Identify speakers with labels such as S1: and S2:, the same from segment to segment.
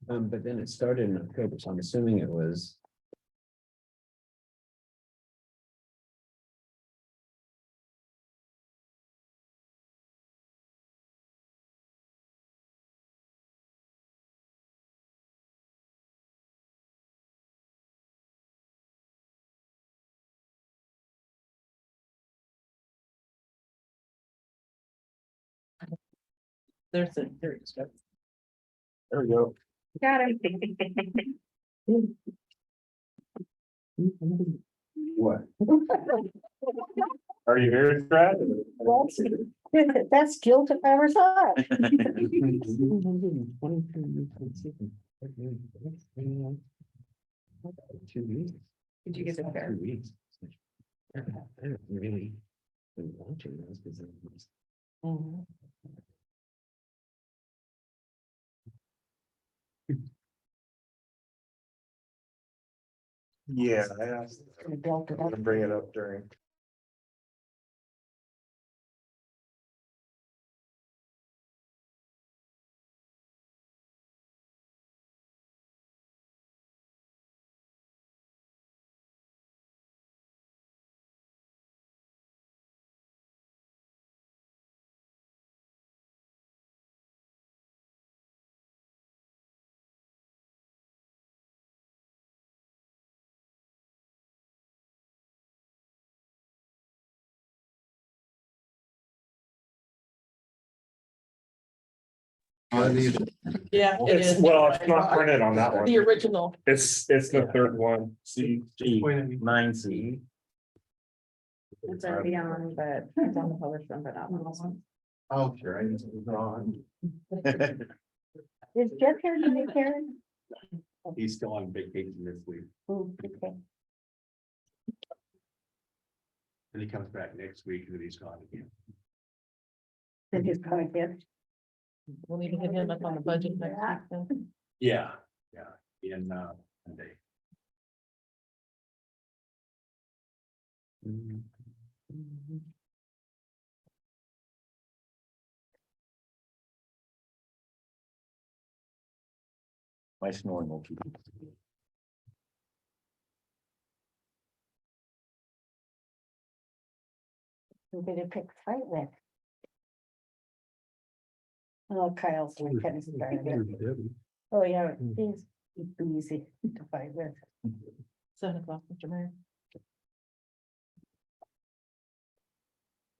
S1: But then it started in October, so I'm assuming it was.
S2: There it is.
S3: There we go.
S4: Got it.
S3: What? Are you here, Brad?
S4: That's guilt if I ever saw it.
S1: Did
S4: you get the fair?
S1: 2 weeks. I haven't really been watching those because it was.
S3: Yeah, I asked.
S4: I built it
S3: I'm
S4: up.
S3: gonna bring it up during.
S2: Yeah, it
S3: It's,
S2: is.
S3: well, it's not printed on that
S2: The
S3: one.
S2: original.
S3: It's the third one.
S1: C, 9C.
S4: It's already on, but it's on the published one, but not on this one.
S1: Oh, sure, I was wrong.
S4: Is Jeff here to make Karen?
S1: He's still on vacation this week,
S4: Oh, okay.
S1: and he comes back next week, and then he's gone again.
S4: Then he's coming in.
S2: We'll need to hit him up on the budget next week then.
S1: Yeah, in Monday. My snoring will keep.
S4: Who did it pick fight with? Oh, Kyle's like getting started. Oh, yeah, he's easy to fight with.
S2: 7 o'clock, Mr. Mayor.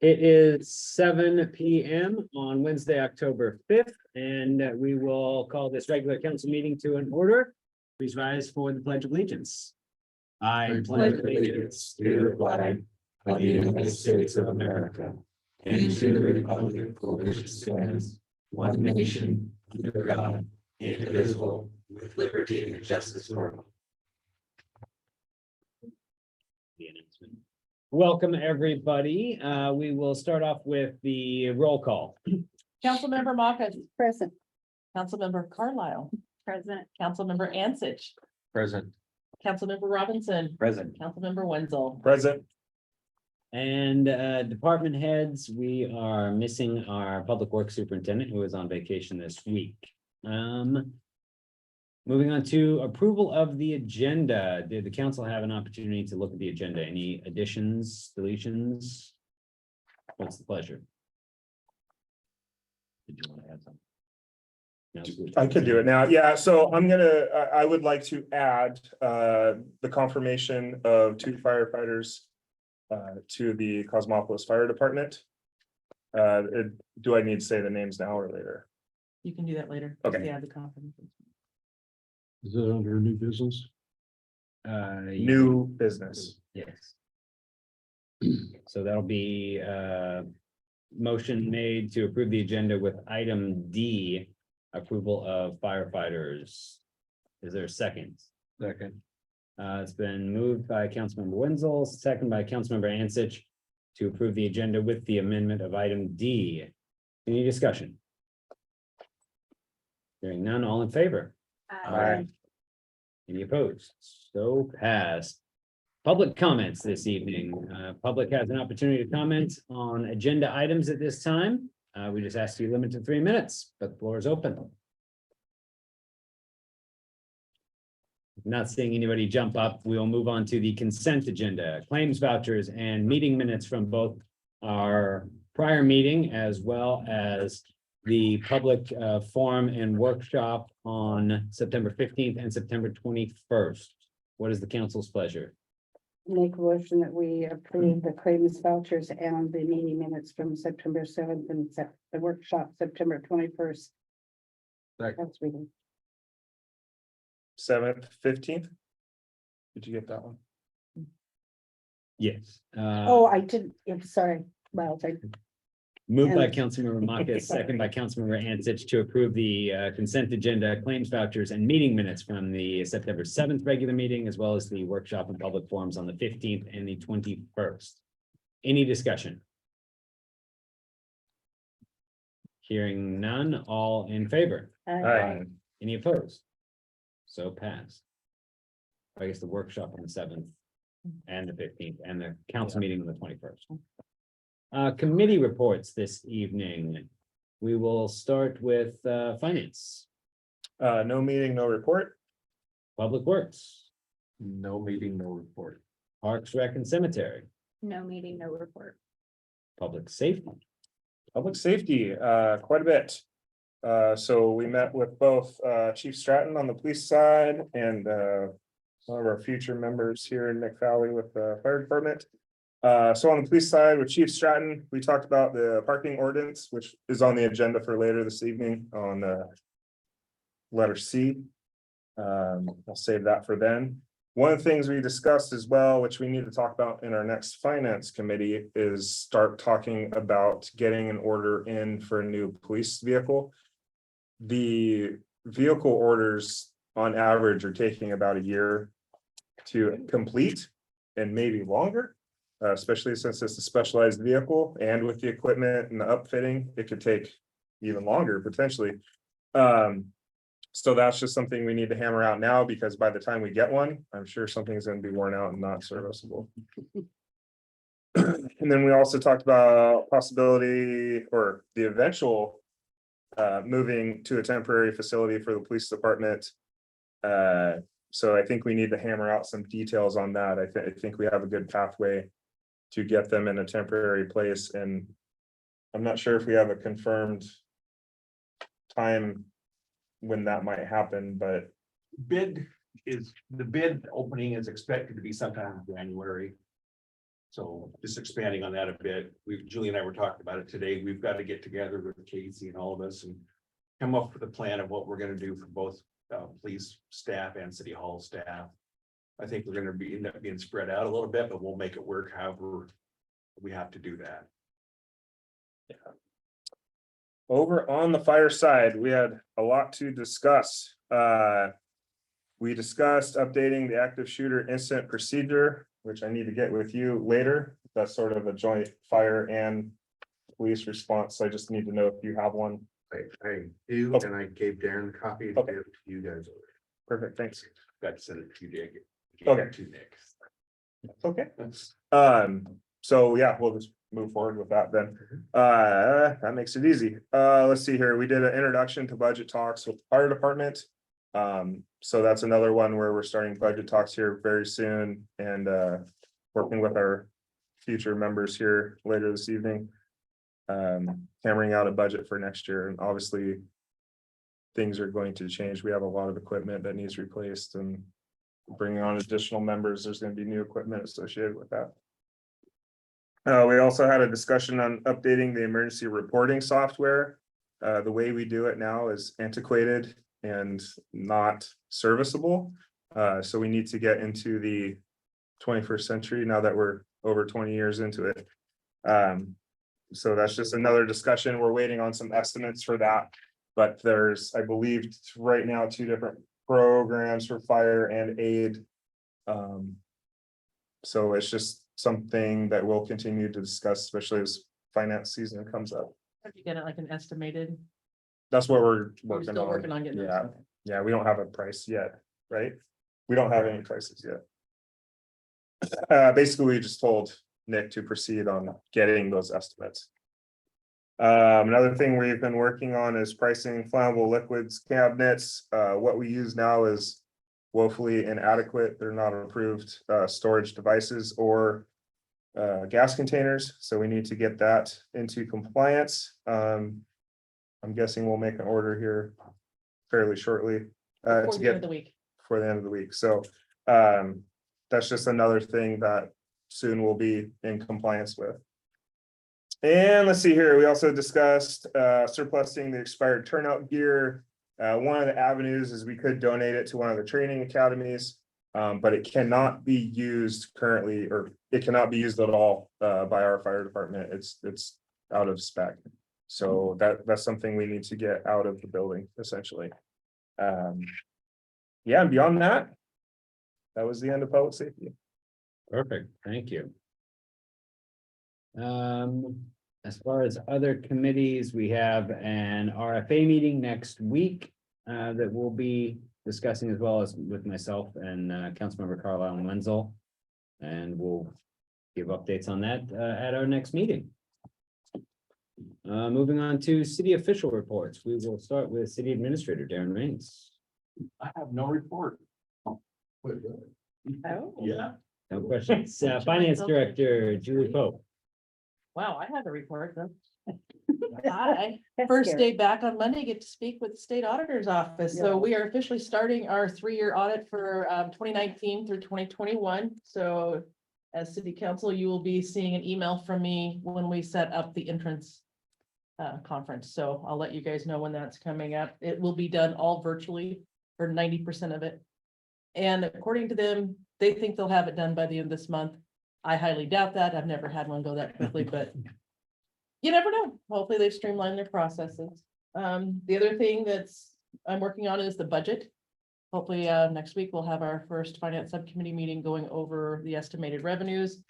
S1: It is 7 PM on Wednesday, October 5th, and we will call this regular council meeting to an order. Please rise for the Pledge of Allegiance. I pledge allegiance to the flag of the United States of America and to the republic for which it stands, one nation, under God, indivisible, with liberty and justice for all. The announcement. Welcome, everybody. We will start off with the roll call.
S2: Councilmember Maka,
S4: Present.
S2: Councilmember Carlisle,
S4: President.
S2: Councilmember Ansich,
S1: Present.
S2: Councilmember Robinson,
S1: Present.
S2: Councilmember Wenzel.
S3: Present.
S1: And department heads, we are missing our public works superintendent who is on vacation this week. Moving on to approval of the agenda. Did the council have an opportunity to look at the agenda? Any additions, deletions? What's the pleasure? Did you want to add something? No?
S3: I could do it now. Yeah, so I would like to add the confirmation of 2 firefighters to the Cosmopolis Fire Department. Do I need to say the names now or later?
S2: You can do that later.
S3: Okay.
S2: Yeah, the confidence.
S5: Is it under new business?
S3: New business.
S1: Yes. So that'll be motion made to approve the agenda with item D, approval of firefighters. Is there a second?
S5: Second.
S1: It's been moved by Councilmember Wenzel, second by Councilmember Ansich to approve the agenda with the amendment of item D. Any discussion? Hearing none, all in favor?
S3: Aye.
S1: Any opposed? So passed. Public comments this evening. Public has an opportunity to comment on agenda items at this time. We just ask you limit to 3 minutes, but the floor is open. not seeing anybody jump up, we will move on to the consent agenda, claims vouchers and meeting minutes from both our prior meeting as well as the public forum and workshop on September 15th and September 21st. What is the council's pleasure?
S4: Make a motion that we approve the claims vouchers and the meeting minutes from September 7th and the workshop September 21st.
S5: Second.
S4: That's reading.
S3: 7th, 15th. Did you get that one?
S1: Yes.
S4: Oh, I did, I'm sorry. Well,
S1: Moved by
S4: and-
S1: Councilmember Marcus, second by Councilmember Ansich to approve the consent agenda, claims vouchers and meeting minutes from the September 7th regular meeting, as well as the workshop and public forums on the 15th and the 21st. Any discussion? Hearing none, all in favor?
S3: Aye.
S1: Any opposed? So passed. I guess the workshop on the 7th and the 15th and the council meeting on the 21st. Committee reports this evening. We will start with finance,
S3: No meeting, no report.
S1: public works,
S5: No meeting, no report.
S1: parks, rec and cemetery,
S6: No meeting, no report.
S1: public safety.
S3: Public safety, quite a bit. So we met with both Chief Stratton on the police side and one of our future members here in Nick Valley with the fire department. So on the police side with Chief Stratton, we talked about the parking ordinance, which is on the agenda for later this evening on letter C. I'll save that for then. One of the things we discussed as well, which we need to talk about in our next finance committee, is start talking about getting an order in for a new police vehicle. The vehicle orders on average are taking about a year to complete and maybe longer. Especially since it's a specialized vehicle and with the equipment and the upfitting, it could take even longer potentially. So that's just something we need to hammer out now, because by the time we get one, I'm sure something's gonna be worn out and not serviceable. And then we also talked about possibility or the eventual moving to a temporary facility for the police department. So I think we need to hammer out some details on that. I think we have a good pathway to get them in a temporary place, and I'm not sure if we have a confirmed time when that might happen, but
S7: the bid opening is expected to be sometime in January. So just expanding on that a bit, Julie and I were talking about it today. We've got to get together with Casey and all of us and come up with a plan of what we're gonna do for both police staff and city hall staff. I think we're gonna end up being spread out a little bit, but we'll make it work however we have to do that.
S3: over on the fire side, we had a lot to discuss. We discussed updating the active shooter incident procedure, which I need to get with you later. That's sort of a joint fire and police response. I just need to know if you have one.
S5: I do,
S3: Okay.
S5: and I gave Darren a copy
S3: Okay.
S5: to you guys.
S3: Perfect, thanks.
S7: Got to send it to you, Jake.
S3: Okay.
S7: To Nick.
S3: Okay. So yeah, we'll just move forward with that then. That makes it easy. Let's see here. We did an introduction to budget talks with the fire department. So that's another one where we're starting budget talks here very soon and working with our future members here later this evening. Hammering out a budget for next year, and obviously things are going to change. We have a lot of equipment that needs replaced, and bringing on additional members, there's going to be new equipment associated with that. We also had a discussion on updating the emergency reporting software. The way we do it now is antiquated and not serviceable. So we need to get into the 21st century now that we're over 20 years into it. So that's just another discussion. We're waiting on some estimates for that. But there's, I believe, right now, 2 different programs for fire and aid. So it's just something that we'll continue to discuss, especially as finance season comes up.
S2: Have you got it like an estimated?
S3: That's what we're
S2: We're
S3: working
S2: still working
S3: on.
S2: on getting.
S3: Yeah, yeah, we don't have a price yet, right? We don't have any prices yet. Basically, we just told Nick to proceed on getting those estimates. Another thing we've been working on is pricing flammable liquids cabinets. What we use now is woefully inadequate. They're not approved storage devices or gas containers, so we need to get that into compliance. I'm guessing we'll make an order here fairly shortly
S2: Before
S3: to
S2: the end of
S3: get
S2: the week.
S3: for the end of the week. So that's just another thing that soon we'll be in compliance with. And let's see here, we also discussed surplusing the expired turnout gear. One of the avenues is we could donate it to one of the training academies. But it cannot be used currently, or it cannot be used at all by our fire department. It's out of spec. So that's something we need to get out of the building, essentially. Yeah, and beyond that, that was the end of public safety.
S1: Perfect, thank you. As far as other committees, we have an RFA meeting next week that we'll be discussing as well as with myself and Councilmember Carlisle and Wenzel. And we'll give updates on that at our next meeting. Moving on to city official reports, we will start with City Administrator Darren Rains.
S7: I have no report.
S2: Oh.
S7: Yeah.
S1: No questions. Finance Director Julie Pope.
S2: Wow, I have a report then.
S4: Hi.
S2: First day back on Monday, get to speak with the state auditor's office. So we are officially starting our 3-year audit for 2019 through 2021. So as city council, you will be seeing an email from me when we set up the entrance conference. So I'll let you guys know when that's coming up. It will be done all virtually for 90% of it. And according to them, they think they'll have it done by the end of this month. I highly doubt that. I've never had one go that quickly, but you never know. Hopefully they've streamlined their processes. The other thing I'm working on is the budget. Hopefully, next week we'll have our first finance subcommittee meeting going over the estimated revenues.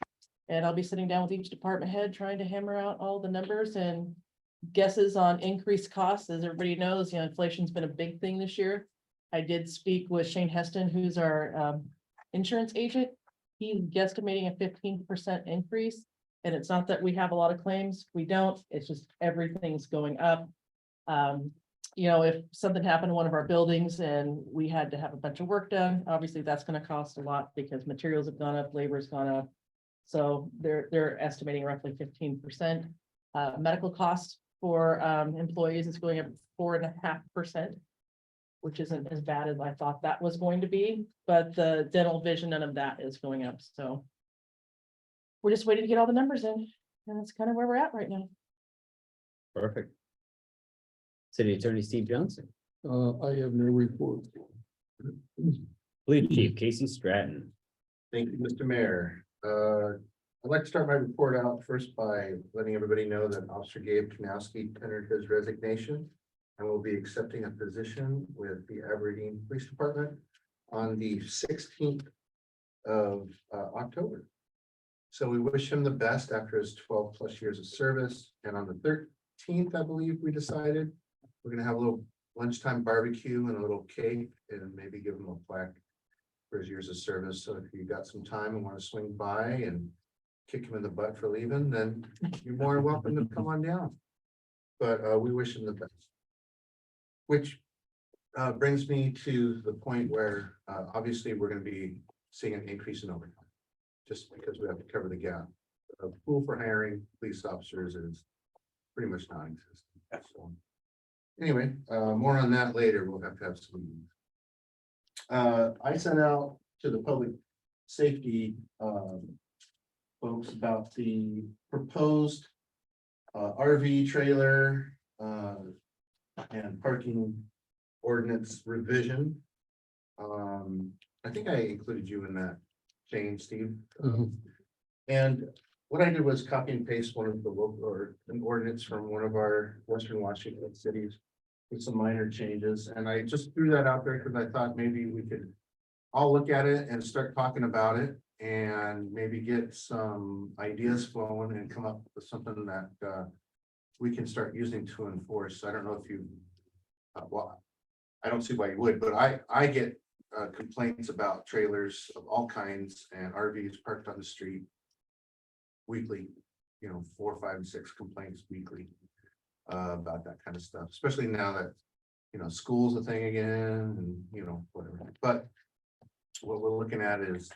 S2: And I'll be sitting down with each department head, trying to hammer out all the numbers and guesses on increased costs. As everybody knows, inflation's been a big thing this year. I did speak with Shane Heston, who's our insurance agent. He's guesstimating a 15% increase. And it's not that we have a lot of claims. We don't. It's just everything's going up. If something happened in one of our buildings and we had to have a bunch of work done, obviously that's going to cost a lot because materials have gone up, labor's gone up. So they're estimating roughly 15%. Medical costs for employees is going up 4.5%, which isn't as bad as I thought that was going to be. But the dental vision, none of that is going up. So we're just waiting to get all the numbers in, and that's kind of where we're at right now.
S1: Perfect. City Attorney Steve Johnson.
S8: I have no report.
S1: Police Chief Casey Stratton.
S5: Thank you, Mr. Mayor. I'd like to start my report out first by letting everybody know that Officer Gabe Kanowski tendered his resignation and will be accepting a position with the Aberdeen Police Department on the 16th of October. So we wish him the best after his 12+ years of service. And on the 13th, I believe we decided we're gonna have a little lunchtime barbecue and a little cake and maybe give him a plaque for his years of service. So if you got some time and want to swing by and kick him in the butt for leaving, then you're more than welcome to come on down. But we wish him the best. Which brings me to the point where obviously we're going to be seeing an increase in overtime, just because we have to cover the gap. The pool for hiring police officers is pretty much non-existent. So anyway, more on that later. We'll have to have some meetings. I sent out to the public safety folks about the proposed RV trailer and parking ordinance revision. I think I included you in that, Shane, Steve. And what I did was copy and paste one of the local or an ordinance from one of our Western Washington cities with some minor changes. And I just threw that out there because I thought maybe we could all look at it and start talking about it and maybe get some ideas flowing and come up with something that we can start using to enforce. I don't know if you, well, I don't see why you would, but I get complaints about trailers of all kinds and RVs parked on the street weekly, 4, 5, and 6 complaints weekly about that kind of stuff, especially now that, school's a thing again and, whatever. But what we're looking at is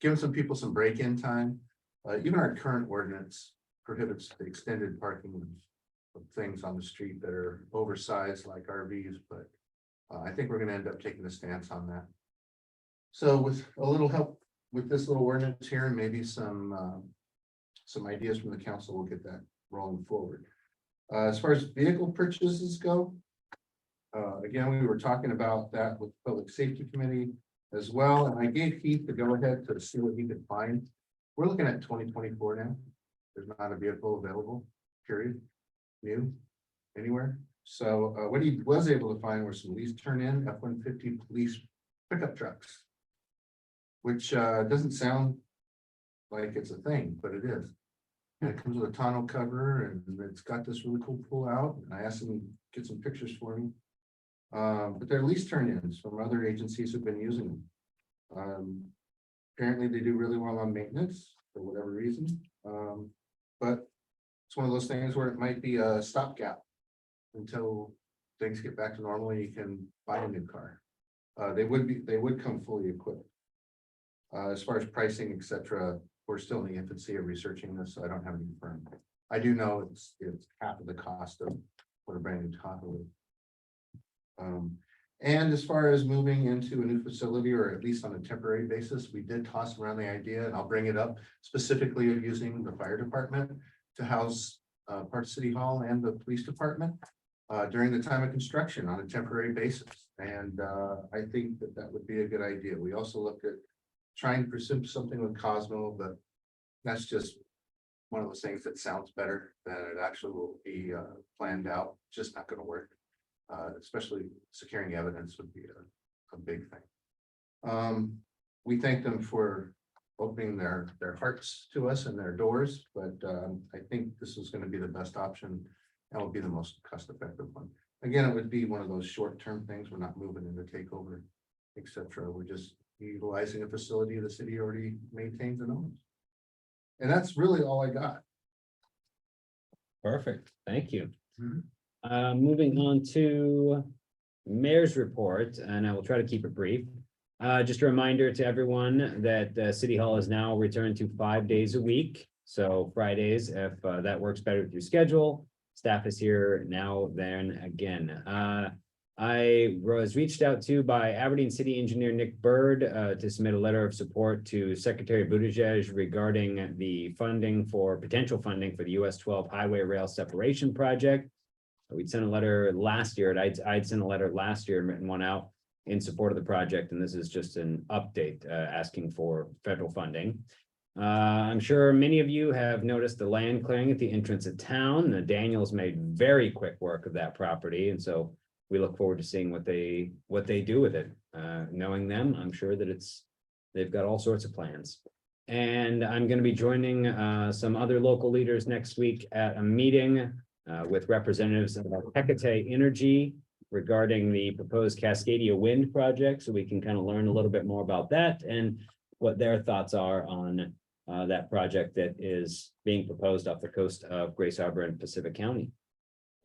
S5: giving some people some break-in time. Even our current ordinance prohibits the extended parking of things on the street that are oversized like RVs, but I think we're gonna end up taking a stance on that. So with a little help with this little ordinance here and maybe some ideas from the council, we'll get that rolling forward. As far as vehicle purchases go, again, we were talking about that with the Public Safety Committee as well, and I gave Heath the go-ahead to see what he could find. We're looking at 2024 now. There's not a vehicle available, period, new, anywhere. So what he was able to find were some lease turn-in F-150 police pickup trucks, which doesn't sound like it's a thing, but it is. And it comes with a tonneau cover and it's got this really cool pull out. And I asked him to get some pictures for me. But they're lease turn-ins from other agencies who've been using them. Apparently they do really well on maintenance for whatever reason. But it's one of those things where it might be a stopgap until things get back to normal and you can buy a new car. They would come fully equipped. As far as pricing, et cetera, we're still in the infancy of researching this, so I don't have any firm. I do know it's half of the cost of what a brand new Tahoe is. And as far as moving into a new facility, or at least on a temporary basis, we did toss around the idea, and I'll bring it up specifically of using the fire department to house part of City Hall and the police department during the time of construction on a temporary basis. And I think that would be a good idea. We also looked at trying to pursue something with Cosmo, but that's just one of those things that sounds better than it actually will be planned out. Just not going to work. Especially securing evidence would be a big thing. We thank them for opening their hearts to us and their doors, but I think this is going to be the best option and will be the most cost-effective one. Again, it would be one of those short-term things. We're not moving into takeover, etc. We're just utilizing a facility the city already maintains and owns. And that's really all I got.
S1: Perfect, thank you.
S5: Mhm.
S1: Moving on to mayor's report, and I will try to keep it brief. Just a reminder to everyone that City Hall is now returned to 5 days a week. So Fridays, if that works better with your schedule, staff is here now, then again. I was reached out to by Aberdeen City Engineer Nick Bird to submit a letter of support to Secretary Buttigieg regarding the potential funding for the US 12 Highway Rail Separation Project. We'd sent a letter last year, and I'd sent a letter last year and written one out in support of the project, and this is just an update asking for federal funding. I'm sure many of you have noticed the land clearing at the entrance of town. Daniels made very quick work of that property, and so we look forward to seeing what they do with it. Knowing them, I'm sure that they've got all sorts of plans. And I'm going to be joining some other local leaders next week at a meeting with representatives of Hecate Energy regarding the proposed Cascadia Wind project, so we can kind of learn a little bit more about that and what their thoughts are on that project that is being proposed off the coast of Grace Harbor and Pacific County.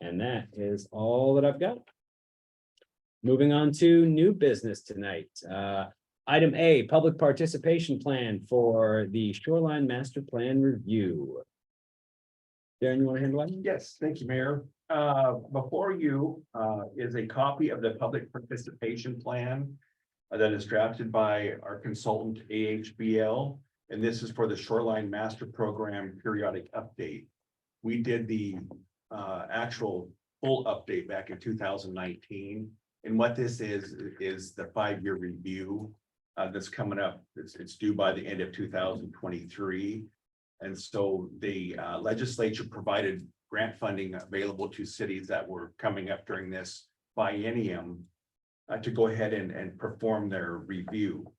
S1: And that is all that I've got. Moving on to new business tonight. Item A, public participation plan for the Shoreline Master Plan Review. Darren, you want to handle that?
S7: Yes, thank you, Mayor. Before you is a copy of the public participation plan that is drafted by our consultant AHBL. And this is for the Shoreline Master Program periodic update. We did the actual full update back in 2019. And what this is the 5-year review that's coming up. It's due by the end of 2023. And so the legislature provided grant funding available to cities that were coming up during this biennium to go ahead and perform their review.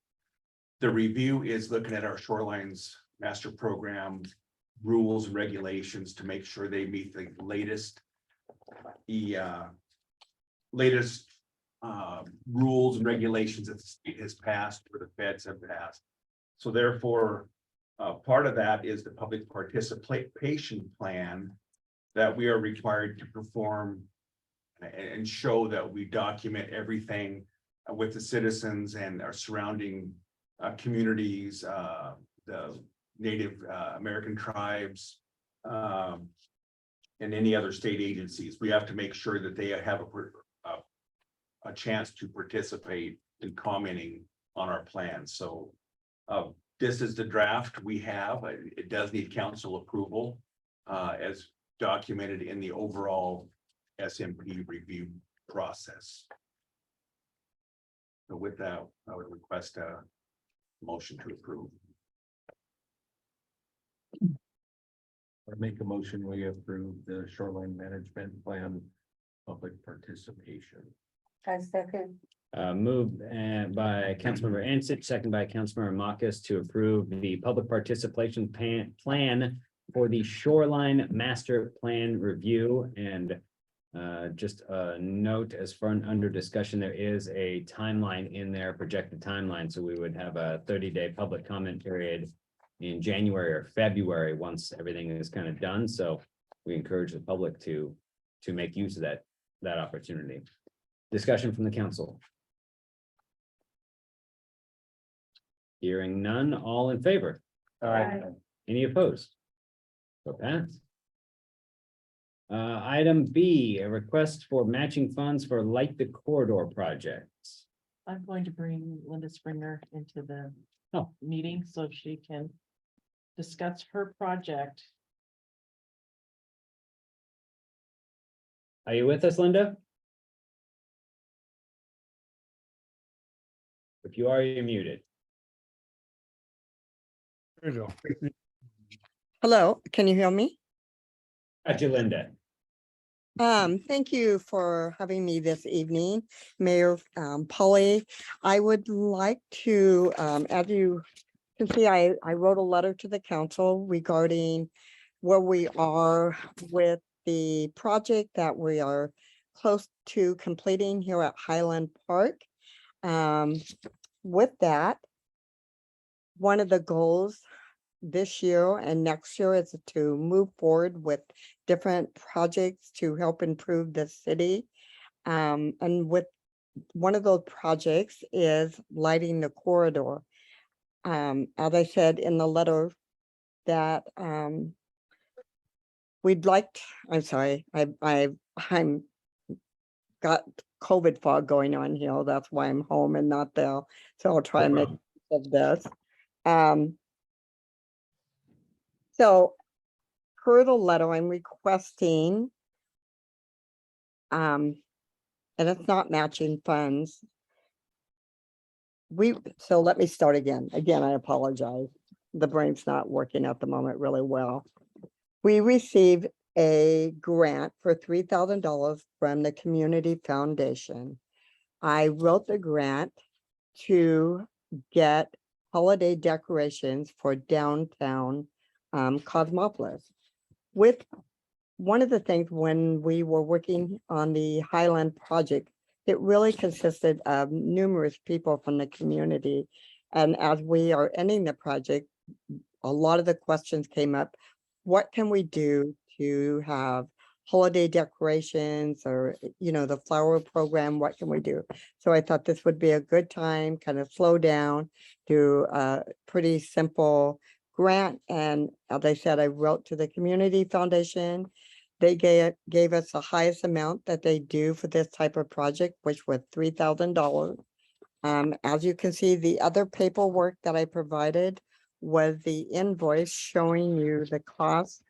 S7: The review is looking at our Shorelines Master Program rules and regulations to make sure they meet the latest rules and regulations that the state has passed or the feds have passed. So therefore, part of that is the public participation plan that we are required to perform and show that we document everything with the citizens and our surrounding communities, the Native American tribes, and any other state agencies. We have to make sure that they have a chance to participate in commenting on our plans. So this is the draft we have. It does need council approval as documented in the overall SMP review process. So with that, I would request a motion to approve.
S8: I make a motion, we approve the shoreline management plan, public participation.
S4: I second.
S1: Moved by Councilmember Ansich, second by Councilmember Marcus to approve the public participation plan for the shoreline master plan review. And just a note, as far under discussion, there is a timeline in there, projected timeline. So we would have a 30-day public comment period in January or February, once everything is kind of done. So we encourage the public to make use of that opportunity. Discussion from the council. Hearing none, all in favor?
S4: Aye.
S1: Any opposed? So pass. Item B, a request for matching funds for Light the Corridor projects.
S2: I'm going to bring Linda Springer into the
S1: Oh.
S2: meeting so she can discuss her project.
S1: Are you with us, Linda? If you are, you're muted.
S8: There you go.
S9: Hello, can you hear me?
S1: Got you, Linda.
S9: Thank you for having me this evening, Mayor Polly. I would like to, as you can see, I wrote a letter to the council regarding where we are with the project that we are close to completing here at Highland Park. With that, one of the goals this year and next year is to move forward with different projects to help improve the city. And with one of those projects is lighting the corridor. As I said in the letter that we'd like, I'm sorry, I'm got COVID fog going on here. That's why I'm home and not there. So I'll try and make sense of this. So per the letter, I'm requesting, and it's not matching funds. So let me start again. Again, I apologize. The brain's not working at the moment really well. We received a grant for $3,000 from the Community Foundation. I wrote the grant to get holiday decorations for downtown Cosmopolis. With one of the things when we were working on the Highland project, it really consisted of numerous people from the community. And as we are ending the project, a lot of the questions came up. What can we do to have holiday decorations or, you know, the flower program? What can we do? So I thought this would be a good time, kind of slow down, do a pretty simple grant. And as I said, I wrote to the Community Foundation. They gave us the highest amount that they do for this type of project, which was $3,000. As you can see, the other paperwork that I provided was the invoice showing you the cost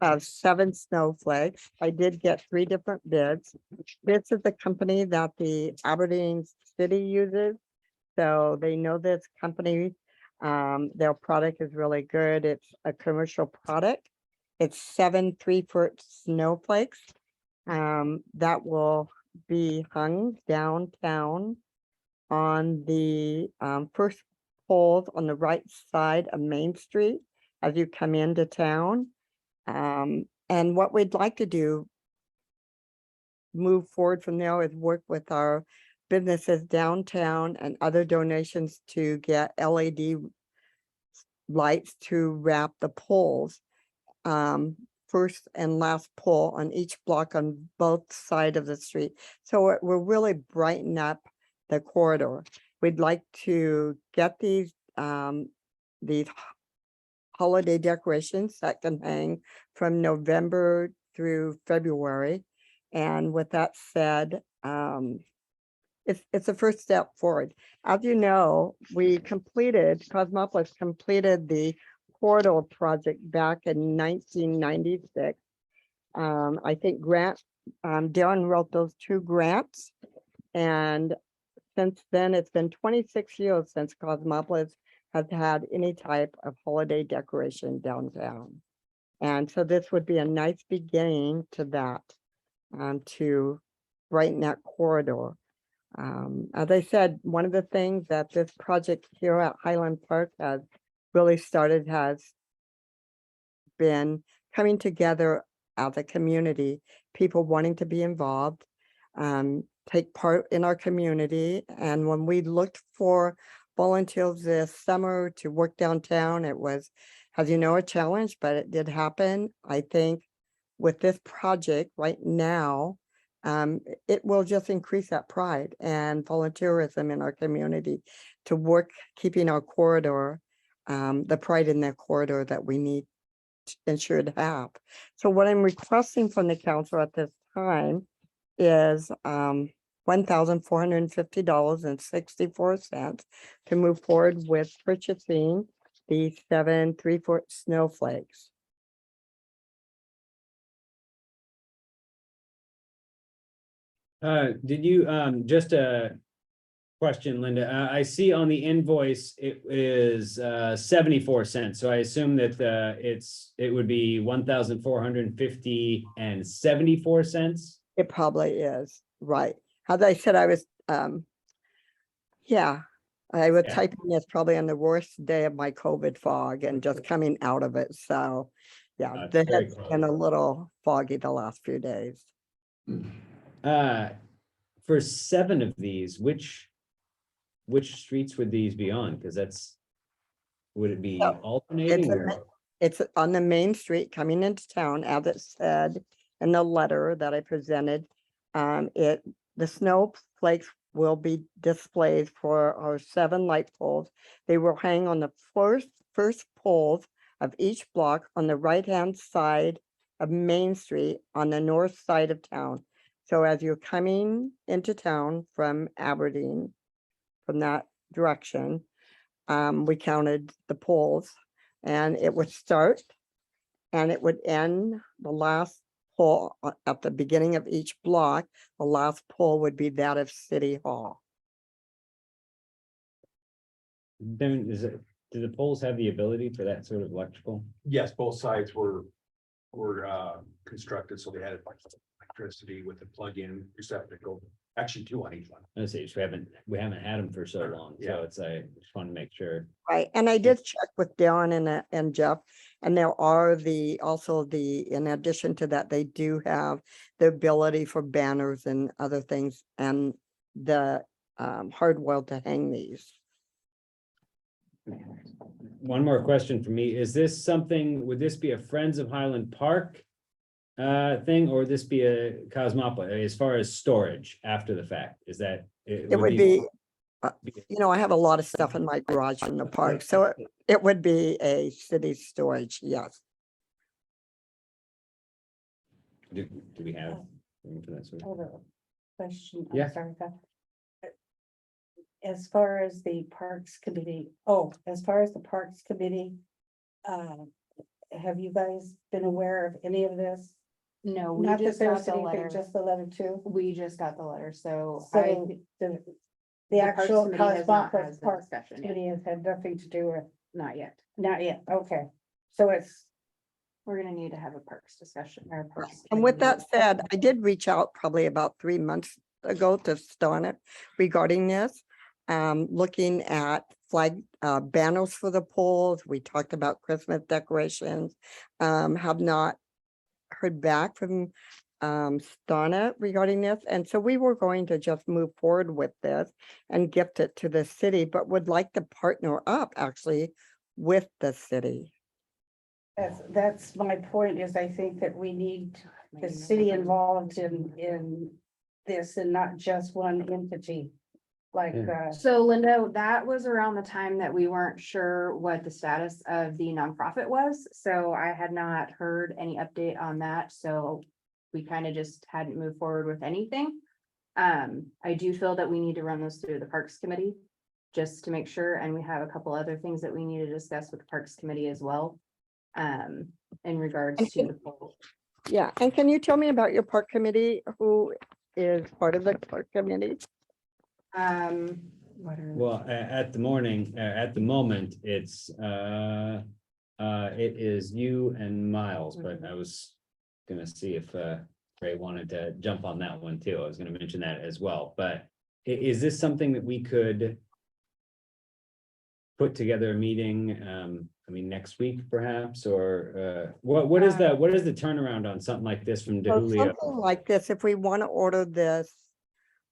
S9: of 7 snowflakes. I did get 3 different bids. This is the company that the Aberdeen City uses. So they know this company. Their product is really good. It's a commercial product. It's 7 3-foot snowflakes that will be hung downtown on the first poles on the right side of Main Street as you come into town. And what we'd like to do, move forward from there, is work with our businesses downtown and other donations to get LED lights to wrap the poles. First and last pole on each block on both sides of the street. So it will really brighten up the corridor. We'd like to get these holiday decorations that can hang from November through February. And with that said, it's a first step forward. As you know, Cosmopolis completed the corridor project back in 1996. I think Darren wrote those 2 grants. And since then, it's been 26 years since Cosmopolis has had any type of holiday decoration downtown. And so this would be a nice beginning to that, to brighten that corridor. As I said, one of the things that this project here at Highland Park has really started has been coming together as a community, people wanting to be involved, take part in our community. And when we looked for volunteers this summer to work downtown, it was, as you know, a challenge, but it did happen. I think with this project right now, it will just increase that pride and volunteerism in our community to work, keeping our corridor, the pride in that corridor that we need and should have. So what I'm requesting from the council at this time is $1,450.64 to move forward with purchasing the 7 3-foot snowflakes.
S1: Did you, just a question, Linda, I see on the invoice, it is 74 cents, so I assume that it would be 1,450 and 74 cents.
S9: It probably is, right. As I said, I was, yeah, I was
S1: Yeah.
S9: typing this probably on the worst day of my COVID fog and just coming out of it, so, yeah,
S1: That's
S9: the
S1: very
S9: head's
S1: cool.
S9: been a little foggy the last few days.
S1: For 7 of these, which streets would these be on? Because would it be
S9: So,
S1: alternating
S9: a
S1: or?
S9: It's on the main street coming into town, as it said in the letter that I presented. The snowflakes will be displayed for our 7 light poles. They will hang on the first poles of each block on the right-hand side of Main Street on the north side of town. So as you're coming into town from Aberdeen, from that direction, we counted the poles, and it would start and it would end the last pole at the beginning of each block. The last pole would be that of City Hall.
S1: Then do the poles have the ability for that sort of electrical?
S7: Yes, both sides were constructed, so they had electricity with the plug-in receptacle, actually 2 on each one.
S1: Let's see, we haven't had them for so long,
S7: Yeah.
S1: so it's I just want to make sure.
S9: Right, and I did check with Darren and Jeff, and there are in addition to that, they do have the ability for banners and other things and the hardware to hang these.
S1: One more question for me. Would this be a Friends of Highland Park thing, or would this be a Cosmopolis as far as storage after the fact? Is that?
S9: It would be, I have a lot of stuff in my garage in the park, so it would be a city storage, yes.
S1: Do we have room for that sort
S4: I
S1: of?
S4: have a question.
S1: Yeah.
S4: I'm sorry, Beth. As far as the Parks Committee, have you guys been aware of any of this?
S6: No, we
S4: Not that
S6: just
S4: there
S6: got
S4: was
S6: the
S4: anything,
S6: letter.
S4: just the letter too.
S6: We just got the letter, so
S4: So the
S6: Parks
S4: actual
S6: Committee has not had
S4: Cosmopolis
S6: the
S4: Park
S6: discussion yet.
S4: Committee has had nothing to do with,
S6: not yet.
S4: not yet, okay. So it's,
S6: We're gonna need to have a parks discussion or parks.
S9: And with
S6: committee
S9: that said, I did reach out probably about 3 months ago to Stana regarding this. Looking at flag banners for the poles. We talked about Christmas decorations. Have not heard back from Stana regarding this. And so we were going to just move forward with this and gift it to the city, but would like to partner up actually with the city.
S4: that's my point, is I think that we need the city involved in this and not just one entity. like,
S1: Yeah.
S6: So Linda, that was around the time that we weren't sure what the status of the nonprofit was, so I had not heard any update on that, so we kind of just hadn't moved forward with anything. I do feel that we need to run those through the Parks Committee, just to make sure, and we have a couple other things that we need to discuss with the Parks Committee as well. In regards
S9: And
S6: to the poll.
S9: Yeah, and can you tell me about your park committee? Who is part of the park committee?
S6: What are?
S1: Well, at the moment, it's, it is you and Miles, but I was gonna see if, Ray wanted to jump on that one too. I was gonna mention that as well, but is this something that we could put together a meeting, I mean, next week perhaps, or, what is the turnaround on something like this from
S9: So
S1: DeHulio?
S9: something like this, if we want to order this,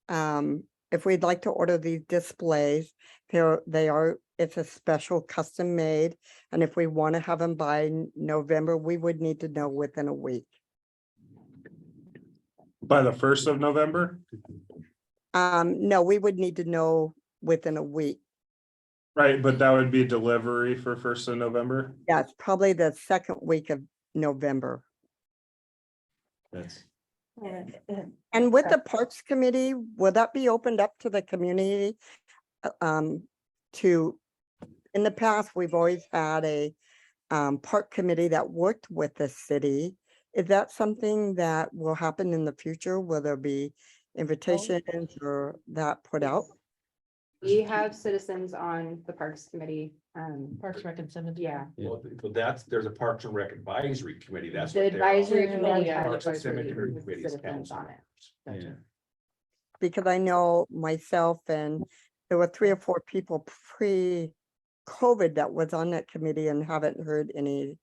S9: if we'd like to order these displays, it's a special custom made. And if we want to have them by November, we would need to know within a week.
S3: By the 1st of November?
S9: No, we would need to know within a week.
S3: Right, but that would be delivery for 1st of November?
S9: Yeah, it's probably the second week of November.
S1: That's,
S9: And with the Parks Committee, will that be opened up to the community? To, in the past, we've always had a park committee that worked with the city. Is that something that will happen in the future? Will there be invitations or that put out?
S6: We have citizens on the Parks Committee,
S2: Parks Rec and Cemetery.
S6: yeah.
S7: Well, there's a Parks and Rec Advisory Committee, that's.
S6: The
S7: what they are.
S6: advisory
S2: Yeah.
S6: committee
S2: Yeah.
S6: had
S7: Parks and
S6: advisory
S7: Cemetery
S6: with
S7: Committee's
S6: citizens
S7: council
S6: on it.
S7: members.
S1: yeah.
S9: Because I know myself and there were 3 or 4 people pre-COVID that was on that committee and haven't heard any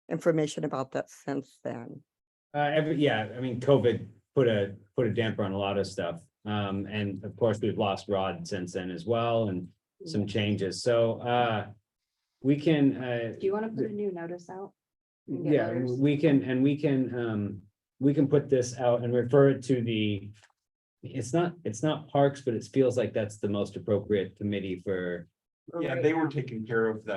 S9: information about that since then.
S1: Yeah, I mean, COVID put a damper on a lot of stuff. And of course, we've lost Rod since then as well, and some changes. So, we can,
S6: Do you want to put a new notice out? and get
S1: yeah,
S6: letters?
S1: we can put this out and refer it to the. It's not parks, but it feels like that's the most appropriate committee for,
S7: Yeah, they were taking care of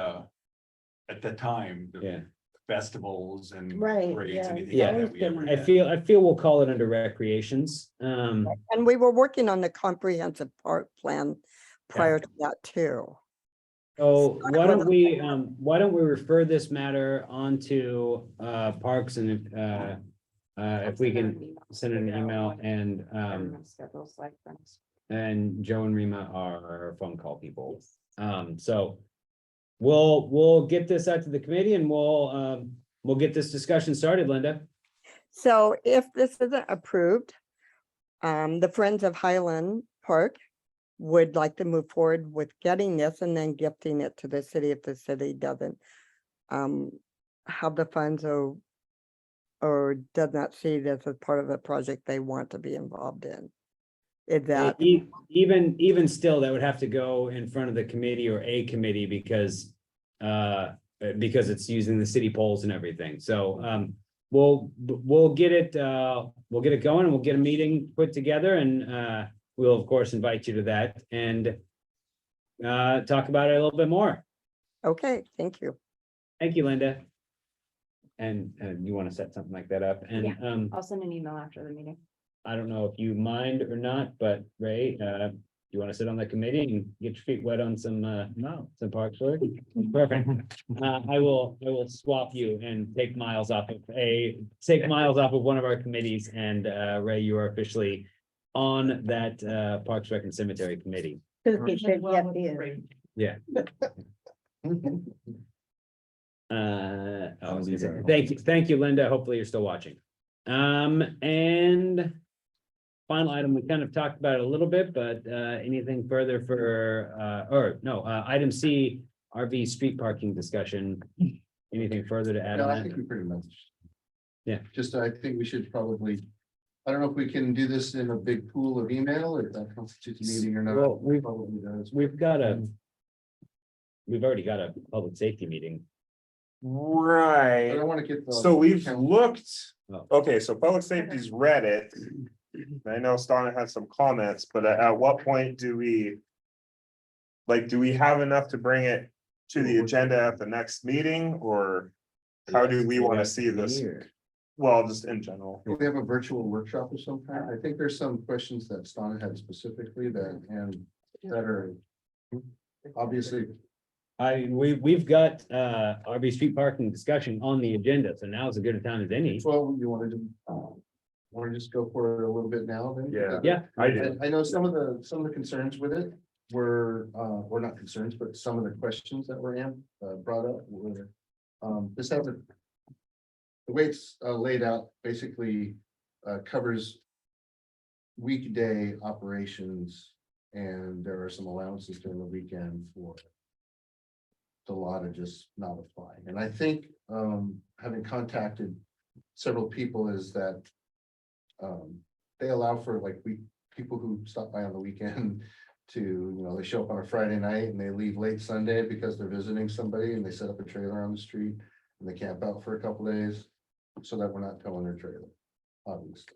S7: at the time, the
S1: yeah.
S7: festivals and
S4: Right,
S7: parades,
S4: yeah.
S7: anything
S1: Yeah,
S7: like that we ever
S1: I
S7: had.
S1: feel we'll call it under recreations.
S9: And we were working on the comprehensive park plan prior to that too.
S1: So why don't we refer this matter onto Parks, and if we can send an email, and
S6: Everyone's schedules like for next-
S1: Joe and Rima are our phone call people. So we'll get this out to the committee, and we'll get this discussion started, Linda.
S9: So if this isn't approved, the Friends of Highland Park would like to move forward with getting this and then gifting it to the city if the city doesn't have the funds or does not see this as part of the project they want to be involved in. Is that,
S1: Even still, that would have to go in front of the committee or a committee because it's using the city polls and everything. So we'll get it going, and we'll get a meeting put together, and we'll of course invite you to that and talk about it a little bit more.
S9: okay, thank you.
S1: Thank you, Linda. And you want to set something like that up, and
S6: I'll send an email after the meeting.
S1: I don't know if you mind or not, but Ray, you want to sit on the committee and get your feet wet on some some parks work? Perfect. I will swap you and take Miles off of one of our committees, and Ray, you are officially on that Parks Rec and Cemetery Committee.
S4: Because he said, yeah, he is.
S1: Yeah. I was gonna say, thank you, Linda. Hopefully you're still watching. And final item, we kind of talked about it a little bit, but anything further for item C, RV street parking discussion. Anything further to add
S5: No, I
S1: on
S5: think
S1: that?
S5: we pretty much.
S1: Yeah.
S5: Just, I think we should probably, I don't know if we can do this in a big pool of email, or if that constitutes a meeting or not.
S1: Well,
S5: Probably does.
S1: we've already got a public safety meeting.
S5: I
S3: Right,
S5: don't want to get the.
S3: so we've looked,
S1: Oh.
S3: okay, so public safety's read it. I know Stana had some comments, but at what point do we like, do we have enough to bring it to the agenda at the next meeting, or how do we want to see this? Well, just in general.
S5: Can we have a virtual workshop of some kind? I think there's some questions that Stana had specifically that are obviously,
S1: We've got RV street parking discussion on the agenda, so now is as good a time as any.
S5: well, you wanted to, want to just go for it a little bit now then?
S3: Yeah.
S1: Yeah.
S3: I do.
S5: I know some of the concerns with it were, or not concerns, but some of the questions that were brought up were, this has a. The way it's laid out basically covers weekday operations, and there are some allowances during the weekend for the law to just not apply. And I think having contacted several people is that they allow for people who stop by on the weekend to, they show up on a Friday night and they leave late Sunday because they're visiting somebody and they set up a trailer on the street and they camp out for a couple days so that we're not towing their trailer, obviously.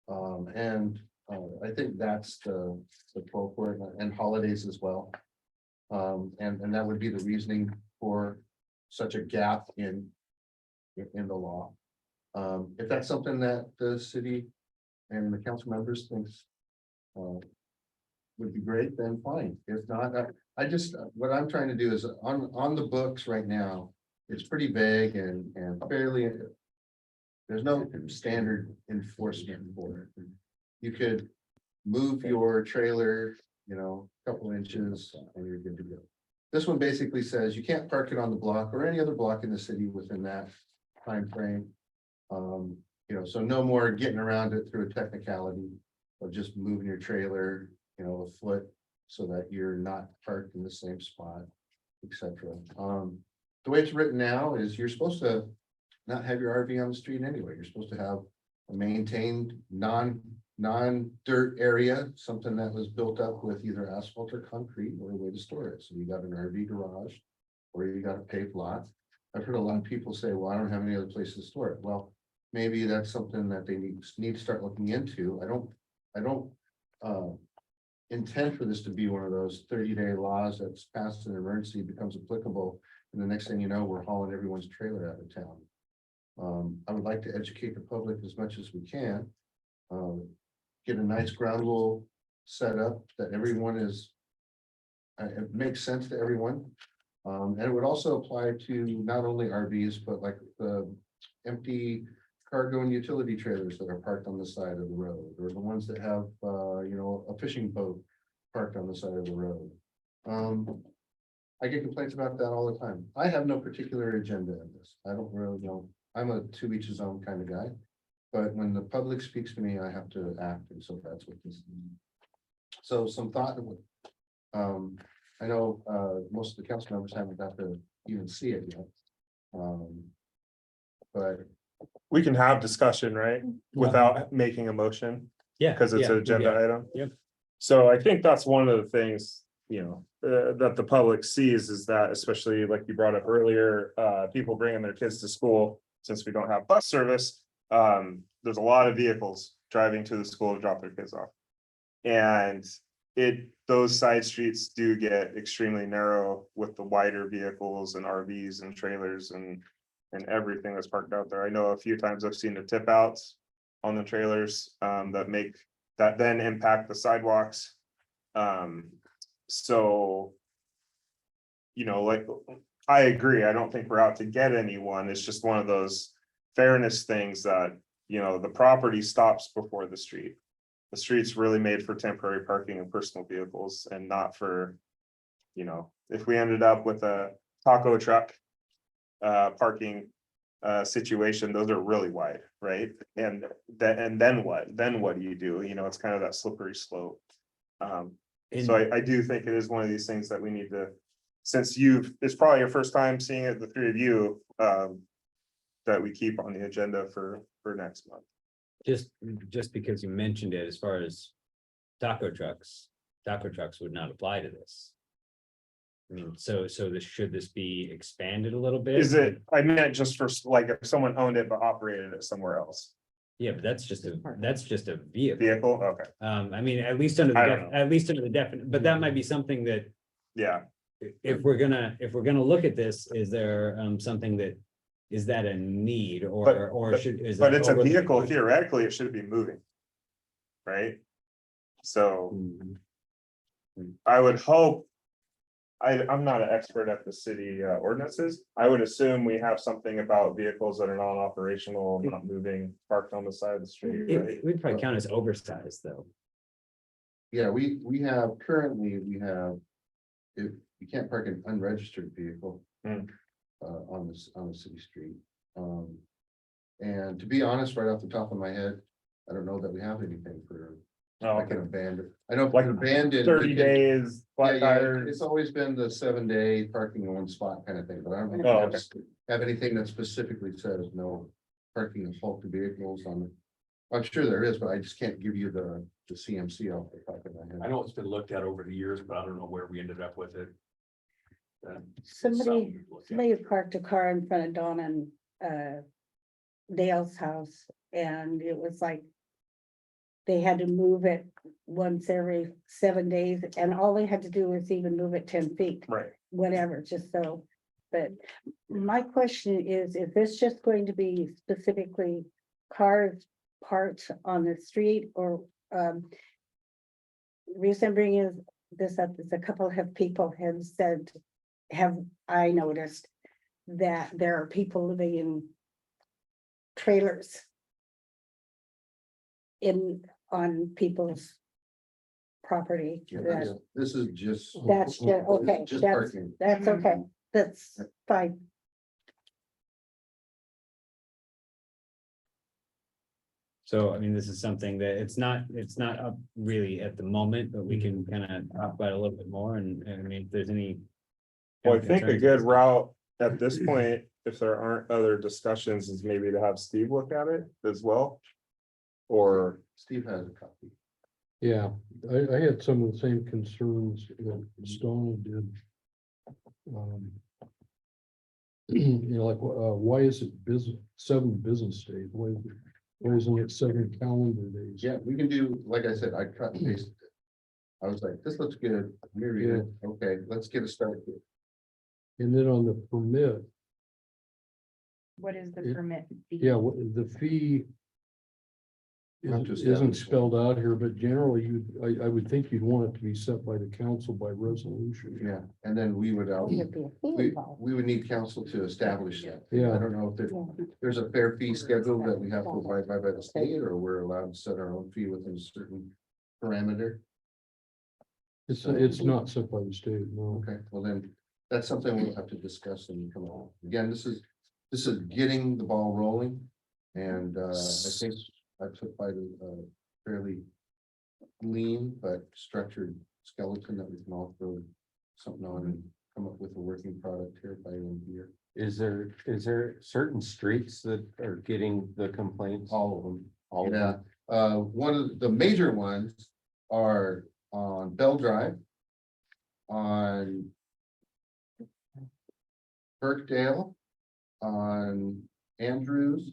S5: I think that's the quote for it, and holidays as well. And that would be the reasoning for such a gap in the law. If that's something that the city and the council members thinks would be great, then fine. If not, I just, what I'm trying to do is on the books right now, it's pretty vague and fairly, there's no standard enforcement for it. You could move your trailer, a couple inches and you're good to go. This one basically says you can't park it on the block or any other block in the city within that time frame. So no more getting around it through a technicality of just moving your trailer, a foot so that you're not parked in the same spot, etc. The way it's written now is you're supposed to not have your RV on the street anyway. You're supposed to have a maintained non-dirt area, something that was built up with either asphalt or concrete or a way to store it. So you got an RV garage or you got a paved lot. I've heard a lot of people say, well, I don't have any other place to store it. Well, maybe that's something that they need to start looking into. I don't intend for this to be one of those 30-day laws that's passed in emergency, becomes applicable, and the next thing you know, we're hauling everyone's trailer out of town. I would like to educate the public as much as we can. Get a nice ground rule set up that everyone is, it makes sense to everyone. And it would also apply to not only RVs, but like the empty cargo and utility trailers that are parked on the side of the road, or the ones that have, a fishing boat parked on the side of the road. I get complaints about that all the time. I have no particular agenda in this. I don't really know. I'm a to each his own kind of guy. But when the public speaks to me, I have to act, and so that's what this is. So some thought. I know most of the council members haven't got to even see it yet. But
S3: We can have discussion, right? Without making a motion,
S1: Yeah.
S3: because it's
S1: yeah,
S3: an agenda item.
S1: Yep.
S3: So I think that's one of the things, that the public sees is that, especially like you brought up earlier, people bringing their kids to school, since we don't have bus service. There's a lot of vehicles driving to the school to drop their kids off. And those side streets do get extremely narrow with the wider vehicles and RVs and trailers and everything that's parked out there. I know a few times I've seen the tip outs on the trailers that then impact the sidewalks. So, I agree. I don't think we're out to get anyone. It's just one of those fairness things that, the property stops before the street. The street's really made for temporary parking and personal vehicles and not for, if we ended up with a taco truck parking situation, those are really wide, right? And then what? Then what do you do? It's kind of that slippery slope. So I do think it is one of these things that we need to, since it's probably your first time seeing it, the three of you, that we keep on the agenda for next month.
S1: Just because you mentioned it, as far as taco trucks would not apply to this. I mean, so should this be expanded a little bit?
S3: I meant just for like if someone owned it but operated it somewhere else.
S1: Yeah, but that's just a vehicle.
S3: Vehicle, okay.
S1: I mean, at least under
S3: I don't know.
S1: the definite, but that might be something that
S3: Yeah,
S1: if we're gonna look at this, is there something that, is that a need or should, is?
S3: but
S1: that
S3: it's a
S1: overly-
S3: vehicle, theoretically, it should be moving. Right? So
S1: Mhm.
S3: I would hope. I'm not an expert at the city ordinances. I would assume we have something about vehicles that are non-operational, not moving, parked on the side of the street, right?
S1: It would probably count as oversized, though.
S5: Yeah, we have, currently, we have, if you can't park an unregistered vehicle.
S3: Hmm.
S5: On the city street. And to be honest, right off the top of my head, I don't know that we have anything for
S3: Oh,
S5: like an
S3: okay.
S5: abandoned. I know
S3: Like
S5: like abandoned.
S3: 30
S5: we can-
S3: days,
S5: Yeah,
S3: flat
S5: yeah,
S3: tires.
S5: it's always been the 7-day parking in one spot kind of thing, but I don't
S3: Oh,
S5: know
S3: okay.
S5: if we have anything that specifically says no parking of faulty vehicles on the. I'm sure there is, but I just can't give you the CMC off the top of my head.
S7: I know it's been looked at over the years, but I don't know where we ended up with it. It's
S4: Somebody,
S7: something to look at.
S4: somebody had parked a car in front of Dawn and Dale's house, and it was like. They had to move it once every 7 days, and all they had to do was even move it 10 feet.
S3: Right.
S4: Whatever, just so, but my question is this just going to be specifically cars parked on the street or, the reason I'm bringing this up is a couple of people have said, have I noticed that there are people living in trailers on people's property.
S5: Yeah,
S4: That-
S5: this is just.
S4: That's just, okay,
S5: Just
S4: that's,
S5: parking.
S4: that's okay, that's fine.
S1: So, I mean, this is something that it's not up really at the moment, but we can kind of talk about it a little bit more and I mean, if there's any.
S3: Well, I think a
S1: concerns-
S3: good route at this point, if there aren't other discussions, is maybe to have Steve look at it as well. Or,
S5: Steve has a copy.
S8: Yeah, I had some of the same concerns that Stone did. You know, like, why is it 7 business days? Why isn't it 7 calendar days?
S5: Yeah, we can do, like I said, I cut and pasted it. I was like, this looks good. Let me read it. Okay, let's get a start here.
S8: And then on the permit,
S6: What is the
S8: It-
S6: permit? fee?
S8: yeah, the fee.
S5: Not to
S8: Isn't
S5: establish.
S8: spelled out here, but generally I would think you'd want it to be set by the council by resolution.
S5: Yeah, and then we would,
S4: There'd be a fee
S5: we
S4: involved.
S5: would need council to establish that. I
S8: Yeah,
S5: don't know if there's a fair fee schedule that we have to abide by the state, or we're allowed to set our own fee within a certain parameter.
S8: it's not set by the state, no.
S5: Okay, well then, that's something we'll have to discuss and come on. Again, this is getting the ball rolling. And I think I took quite a fairly lean but structured skeleton that we can all throw something on and come up with a working product here by the end of the year.
S10: Is there certain streets that are getting the complaints?
S5: All of them.
S10: All of them?
S5: Yeah, one of the major ones are on Bell Drive. On. Kirkdale. On Andrews.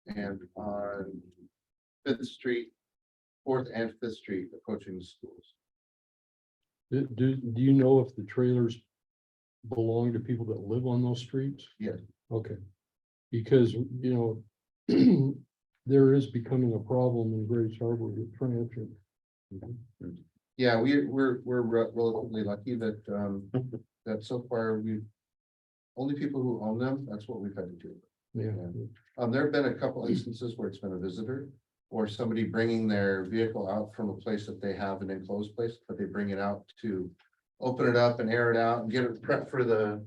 S5: And on Fifth Street. Fourth and Fifth Street approaching the schools.
S8: Do you know if the trailers belong to people that live on those streets?
S5: Yes.
S8: Okay, because, you know, there is becoming a problem in Grace Harbor with transit.
S5: Yeah, we're relatively lucky that that so far only people who own them, that's what we've had to do.
S8: Yeah,
S5: There have been a couple instances where it's been a visitor or somebody bringing their vehicle out from a place that they have an enclosed place, but they bring it out to open it up and air it out and get it prepped for the,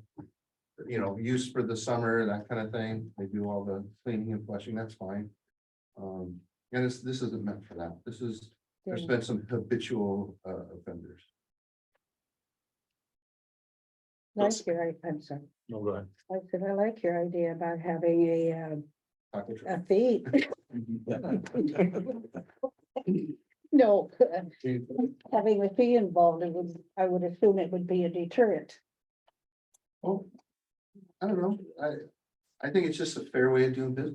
S5: use for the summer, that kind of thing. They do all the cleaning and flushing, that's fine. And this isn't meant for that. There's been some habitual offenders.
S4: I'm sorry.
S3: no, go ahead.
S4: I said, I like your idea about having a fee. No, having a fee involved, I would assume it would be a deterrent.
S5: Oh, I don't know. I think it's just a fair way of doing business.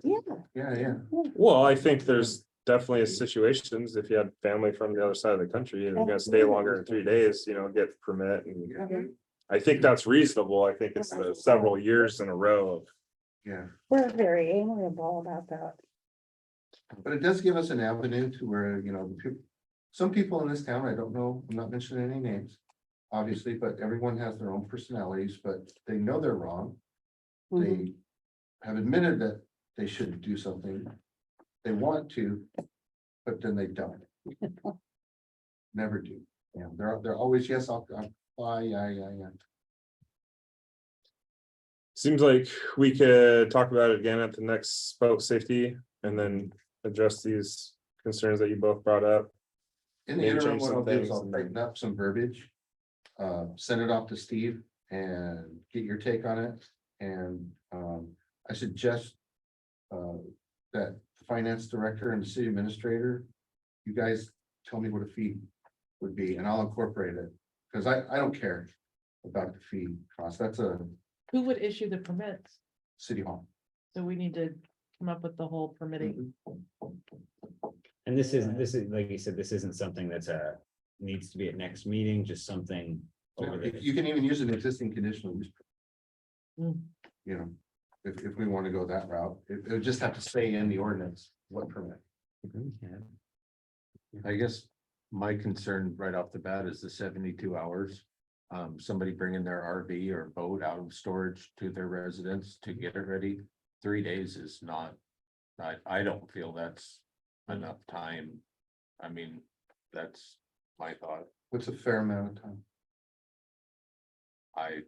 S4: Yeah.
S5: Yeah.
S3: Well, I think there's definitely situations, if you had family from the other side of the country and you're gonna stay longer than 3 days, get permit and.
S4: Mhm.
S3: I think that's reasonable. I think it's the several years in a row of.
S5: Yeah,
S4: We're very amiable about that.
S5: but it does give us an avenue to where, some people in this town, I don't know, I'm not mentioning any names. Obviously, but everyone has their own personalities, but they know they're wrong.
S4: Mhm.
S5: They have admitted that they shouldn't do something. They want to, but then they don't. Never do. Yeah, they're always, yes, I'll, yeah.
S3: Seems like we could talk about it again at the next boat safety and then address these concerns that you both brought up.
S5: In the
S3: Maybe
S5: interim,
S3: change
S5: what
S3: some
S5: I'll do is
S3: things
S5: I'll
S3: and-
S5: tighten up some verbiage. Send it off to Steve and get your take on it. And I suggest that the finance director and the city administrator, you guys tell me what a fee would be and I'll incorporate it. Because I don't care about the fee cost. That's a
S2: Who would issue the permits?
S5: city hall.
S2: So we need to come up with the whole permitting.
S1: And this is, like you said, this isn't something that's needs to be at next meeting, just something. over the-
S5: You can even use an existing conditional use.
S2: Mm.
S5: If we want to go that route, it would just have to say in the ordinance what permit.
S10: I guess my concern right off the bat is the 72 hours. Somebody bringing their RV or boat out of storage to their residence to get it ready. 3 days is not, I don't feel that's enough time. I mean, that's my thought.
S5: What's a fair amount of time?
S10: I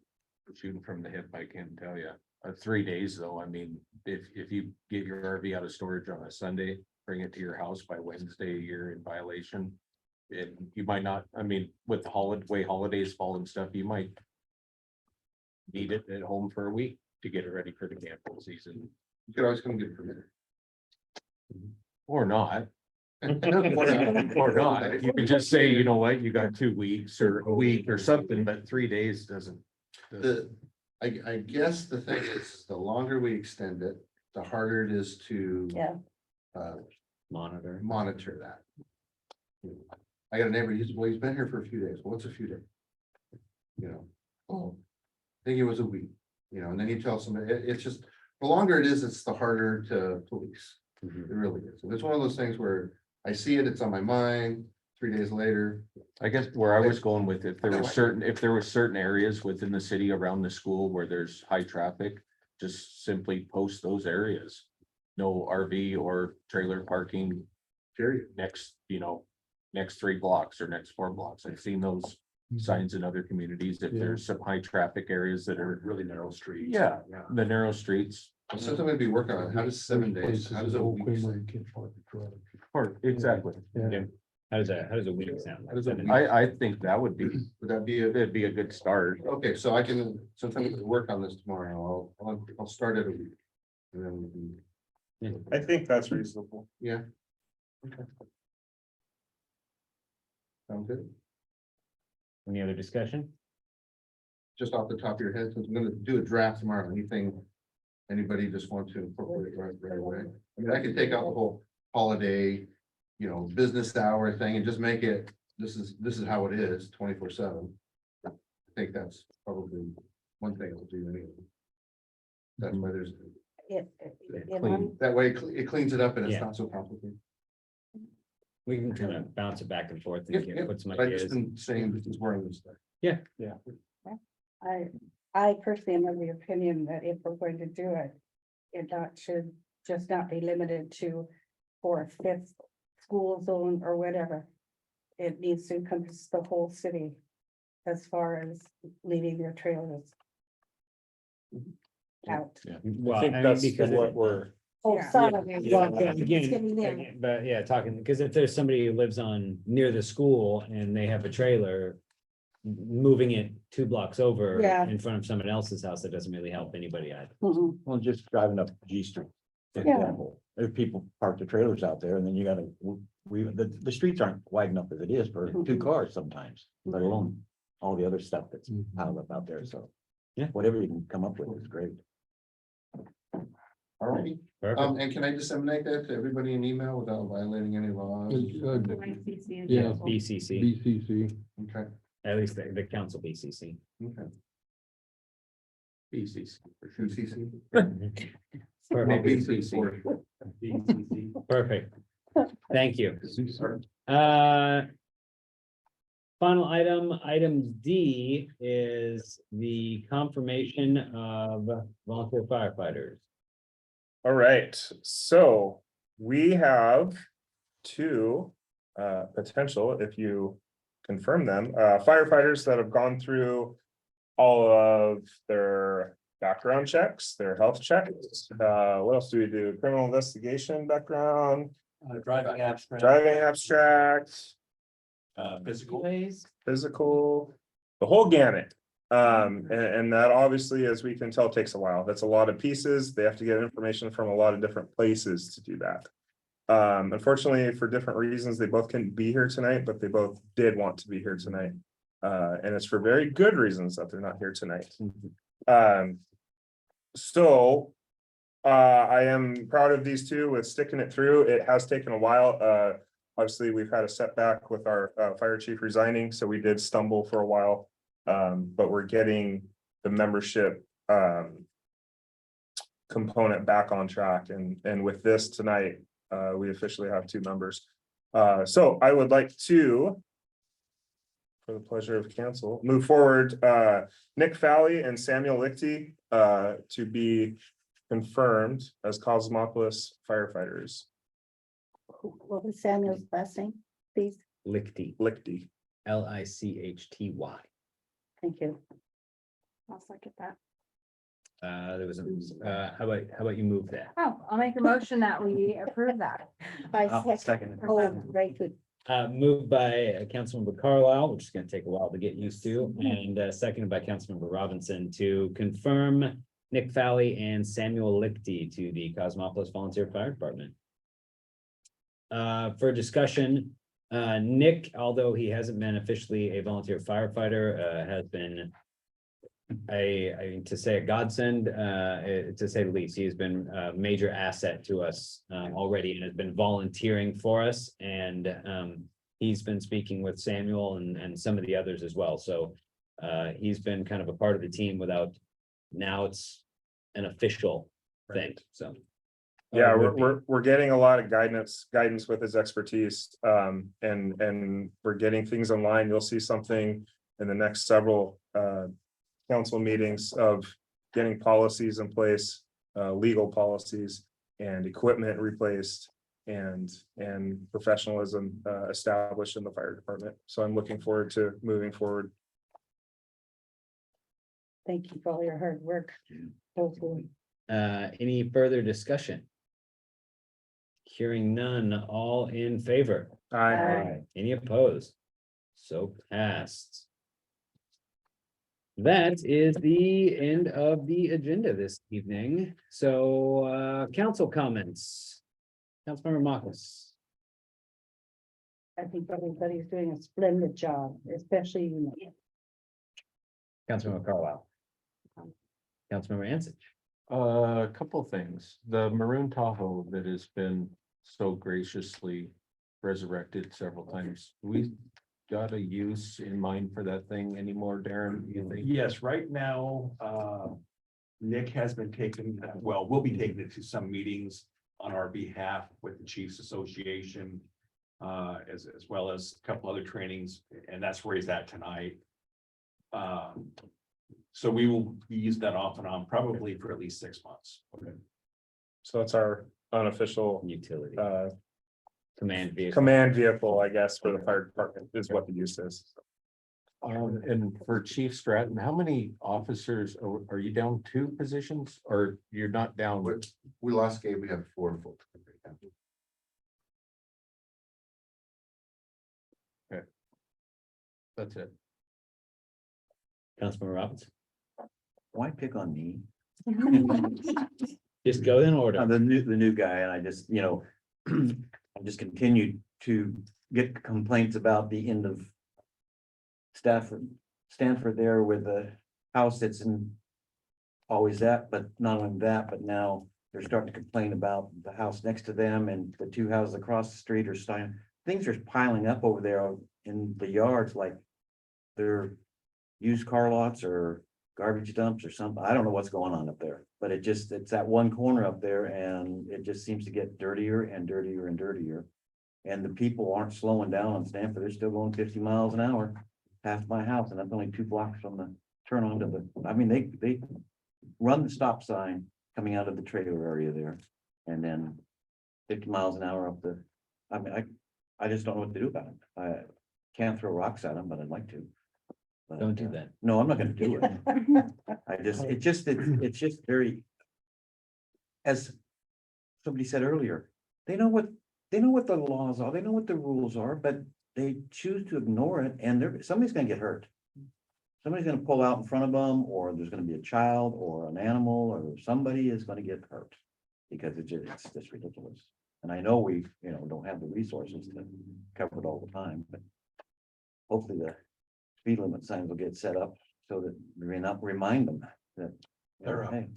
S10: shooting from the hip, I can't tell you. 3 days though, I mean, if you get your RV out of storage on a Sunday, bring it to your house by Wednesday, you're in violation. And you might not, I mean, with the way holidays fall and stuff, you might need it at home for a week to get it ready for the camping season,
S5: You could always come get permitted.
S10: or not. Or not, you can just say, you know what, you got 2 weeks or a week or something, but 3 days doesn't.
S5: I guess the thing is, the longer we extend it, the harder it is to.
S4: Yeah.
S1: Monitor.
S5: Monitor that. I got a neighbor, he's been here for a few days. Well, what's a few days? I think it was a week, and then you tell somebody, it's just, the longer it is, it's the harder to police.
S1: Mhm.
S5: It really is. And it's one of those things where I see it, it's on my mind, 3 days later.
S10: I guess where I was going with it, if there were certain areas within the city around the school where there's high traffic, just simply post those areas. No RV or trailer parking
S5: Period.
S10: next 3 blocks or next 4 blocks. I've seen those signs in other communities. If there's some high traffic areas that are
S7: Really narrow streets.
S10: Yeah. the narrow streets.
S5: Well, something we'd be working on. How does 7 days? How does a week?
S10: Or exactly.
S1: Yeah. How does a week sound?
S5: How does a week-
S10: I think that would be,
S5: Would that be a?
S10: it'd be a good start.
S5: Okay, so I can, sometime we can work on this tomorrow. I'll start it a week. And then we can,
S3: I think that's reasonable.
S5: yeah. Okay. Sound good?
S1: Any other discussion?
S5: Just off the top of your head, since I'm gonna do a draft tomorrow, anything. Anybody just want to incorporate right away? I mean, I could take out the whole holiday, business hour thing and just make it, this is how it is, 24/7. I think that's probably one thing I'll do anyway. That's why there's,
S10: Clean.
S5: that way it cleans it up and it's
S1: Yeah.
S5: not so complicated.
S1: We can kind of bounce it back and forth
S5: Yeah,
S1: and
S5: yeah,
S1: put some
S5: But I just
S1: ideas.
S5: been saying this is where I'm gonna start.
S4: I personally am of the opinion that if we're going to do it, should just not be limited to 4th, 5th school zone or whatever. It needs to encompass the whole city as far as leaving your trailers out.
S1: Well,
S3: I think
S1: mean,
S3: that's
S1: because
S3: what
S1: it-
S3: we're,
S4: Oh, Yeah. sorry.
S1: Well,
S4: It's getting there.
S1: again, but yeah, talking, because if there's somebody who lives near the school and they have a trailer. Moving it 2 blocks over
S4: Yeah.
S1: in front of someone else's house, that doesn't really help anybody either.
S4: Mhm.
S11: Well, just driving up G Street. For
S4: Yeah.
S11: example, there's people park their trailers out there and then you gotta, the streets aren't wide enough as it is for 2 cars sometimes, let alone all the other stuff that's piled up out there, so.
S1: Yeah.
S11: Whatever you can come up with is great.
S5: All righty,
S1: Perfect.
S5: and can I disseminate that to everybody in email without violating any laws?
S1: Yeah, BCC,
S8: BCC.
S5: Okay,
S1: at least the council BCC.
S5: okay.
S10: BCC for sure.
S5: UCC.
S1: Perfect.
S10: BCC.
S1: Perfect. Thank you. Final item D is the confirmation of volunteer firefighters.
S3: All right, so we have two potential, if you confirm them, firefighters that have gone through all of their background checks, their health checks. What else do we do? Criminal investigation background,
S7: Driving abstract.
S3: driving abstract,
S7: Physical.
S3: physical, the whole gamut. And that obviously, as we can tell, takes a while. That's a lot of pieces. They have to get information from a lot of different places to do that. Unfortunately, for different reasons, they both couldn't be here tonight, but they both did want to be here tonight. And it's for very good reasons that they're not here tonight. So I am proud of these two with sticking it through. It has taken a while. Obviously, we've had a setback with our fire chief resigning, so we did stumble for a while. But we're getting the membership component back on track, and with this tonight, we officially have two members. So I would like to, for the pleasure of council, move forward Nick Falley and Samuel Lichty to be confirmed as Cosmopolis firefighters.
S4: What was Samuel's last name, please?
S1: Lichty,
S3: Lichty.
S1: Lichty.
S4: Thank you.
S6: I'll second that.
S1: There was how about you move that?
S6: Oh, I'll make a motion that we approve that.
S4: I second. Oh, very good.
S1: Moved by Councilmember Carlisle, which is gonna take a while to get used to, and seconded by Councilmember Robinson to confirm Nick Falley and Samuel Lichty to the Cosmopolis Volunteer Fire Department. For discussion, Nick, although he hasn't been officially a volunteer firefighter, has been to say a godsend, to say the least. He has been a major asset to us already and has been volunteering for us. And he's been speaking with Samuel and some of the others as well. So he's been kind of a part of the team without, now it's an official thing, so.
S3: Yeah,
S1: would be-
S3: we're getting a lot of guidance with his expertise, and we're getting things online. You'll see something in the next several council meetings of getting policies in place, legal policies and equipment replaced and professionalism established in the fire department. So I'm looking forward to moving forward.
S4: Thank you for all your hard work. Both of you.
S1: Any further discussion? Hearing none, all in favor?
S4: Aye.
S1: Any opposed? So passed. That is the end of the agenda this evening. So, council comments. Councilmember Marcus.
S4: I think everybody's doing a splendid job, especially you.
S1: Councilmember Carlisle. Councilmember Ansich.
S10: A couple things. The Maroon Tahoe that has been so graciously resurrected several times. We got a use in mind for that thing anymore, Darren? You think?
S7: Yes, right now, Nick has been taken, well, we'll be taking it to some meetings on our behalf with the Chiefs Association. As well as a couple other trainings, and that's where he's at tonight. So we will use that off and on probably for at least 6 months.
S3: Okay. So that's our unofficial
S1: Utility,
S3: uh
S1: command vehicle.
S3: command vehicle, I guess, for the fire department is what the use is.
S10: And for Chief Stratton, how many officers, are you down 2 positions or you're not down?
S5: We lost Gabe, we have 4 full.
S10: That's it.
S1: Councilmember Robbins.
S11: Why pick on me?
S1: Just go in order.
S11: I'm the new guy, and I just, I just continue to get complaints about the end of Stanford there with the house that's in always that, but not only that, but now they're starting to complain about the house next to them and the two houses across the street are starting, things are piling up over there in the yards like they're used car lots or garbage dumps or something. I don't know what's going on up there, but it's that one corner up there and it just seems to get dirtier and dirtier and dirtier. And the people aren't slowing down on Stanford. They're still going 50 miles an hour past my house and that's only 2 blocks from the turn on to the, I mean, they run the stop sign coming out of the trailer area there. And then 50 miles an hour up the, I mean, I just don't know what to do about it. I can't throw rocks at them, but I'd like to. But,
S1: Don't do that.
S11: No, I'm not gonna do it. It's just very. As somebody said earlier, they know what the laws are, they know what the rules are, but they choose to ignore it and somebody's gonna get hurt. Somebody's gonna pull out in front of them, or there's gonna be a child or an animal, or somebody is gonna get hurt. Because it's just ridiculous. And I know we, don't have the resources to cover it all the time, but. Hopefully the speed limit signs will get set up so that we not remind them that.
S7: They're up.
S11: Hey,